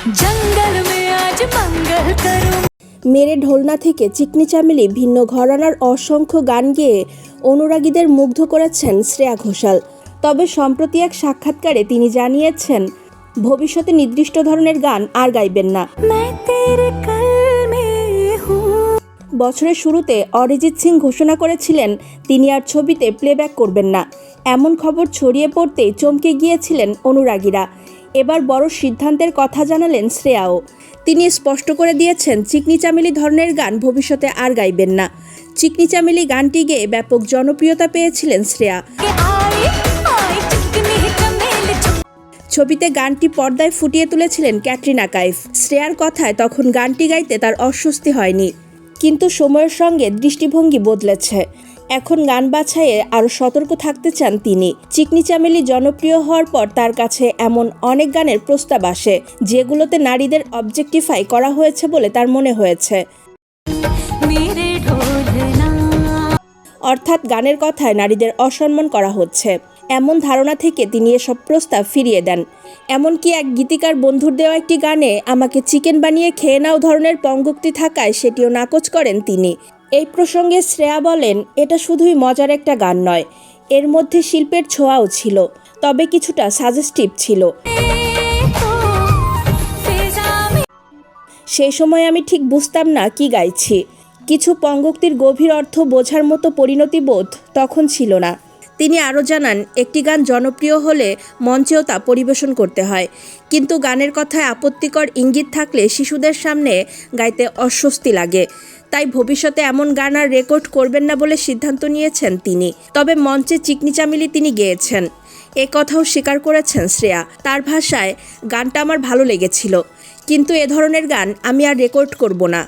जंगल में आज मंगल करूं। মেরে ঢোলনা থেকে চিকনি চামেলি ভিন্ন ঘরানার অসংখ্য গান গেয়ে অনুরাগীদের মুগ্ধ করেছেন শ্রেয়া ঘোষাল। তবে সম্প্রতি এক সাক্ষাৎকারে তিনি জানিয়েছেন ভবিষ্যতে নির্দিষ্ট ধরনের গান আর গাইবেন না। বছরের শুরুতে অরিজিৎ সিং ঘোষণা করেছিলেন তিনি আর ছবিতে প্লেব্যাক করবেন না। এমন খবর ছড়িয়ে পড়তেই চমকে গিয়েছিলেন অনুরাগীরা। এবার বড় সিদ্ধান্তের কথা জানালেন শ্রেয়াও। তিনি স্পষ্ট করে দিয়েছেন চিকনি চামেলি ধরনের গান ভবিষ্যতে আর গাইবেন না। চিকনি চামেলি গানটি গেয়ে ব্যাপক জনপ্রিয়তা পেয়েছিলেন শ্রেয়া। ছবিতে গানটি পর্দায় ফুটিয়ে তুলেছিলেন ক্যাটরিনা কাইফ। শ্রেয়ার কথায় তখন গানটি গাইতে তার অস্বস্তি হয়নি, কিন্তু সময়ের সঙ্গে দৃষ্টিভঙ্গি বদলেছে। এখন গান বাছাইয়ে আরও সতর্ক থাকতে চান তিনি। চিকনি চামেলি জনপ্রিয় হওয়ার পর তার কাছে এমন অনেক গানের প্রস্তাব আসে যেগুলোতে নারীদের অবজেক্টিফাই করা হয়েছে বলে তার মনে হয়েছে। অর্থাৎ গানের কথায় নারীদের অসম্মান করা হচ্ছে, এমন ধারণা থেকে তিনি এসব প্রস্তাব ফিরিয়ে দেন। এমনকি এক গীতিকার বন্ধুর দেওয়া একটি গানে আমাকে চিকেন বানিয়ে খেয়ে নাও ধরনের পঙ্গক্তি থাকায় সেটিও নাকচ করেন তিনি। এই প্রসঙ্গে শ্রেয়া বলেন, এটা শুধুই মজার একটা গান নয়, এর মধ্যে শিল্পের ছোঁয়াও ছিল, তবে কিছুটা সাজেস্টিভ ছিল। সেই সময় আমি ঠিক বুঝতাম না কি গাইছি। কিছু পঙ্গক্তির গভীর অর্থ বোঝার মতো পরিণতিবোধ তখন ছিল না। তিনি আরও জানান, একটি গান জনপ্রিয় হলে মঞ্চেও তা পরিবেশন করতে হয়, কিন্তু গানের কথায় আপত্তিকর ইঙ্গিত থাকলে শিশুদের সামনে গাইতে অস্বস্তি লাগে। তাই ভবিষ্যতে এমন গান আর রেকর্ড করবেন না বলে সিদ্ধান্ত নিয়েছেন তিনি। তবে মঞ্চে চিকনি চামেলি তিনি গেয়েছেন, এ কথাও স্বীকার করেছেন শ্রেয়া। তার ভাষায়, গানটা আমার ভালো লেগেছিল, কিন্তু এ ধরনের গান আমি আর রেকর্ড করব না।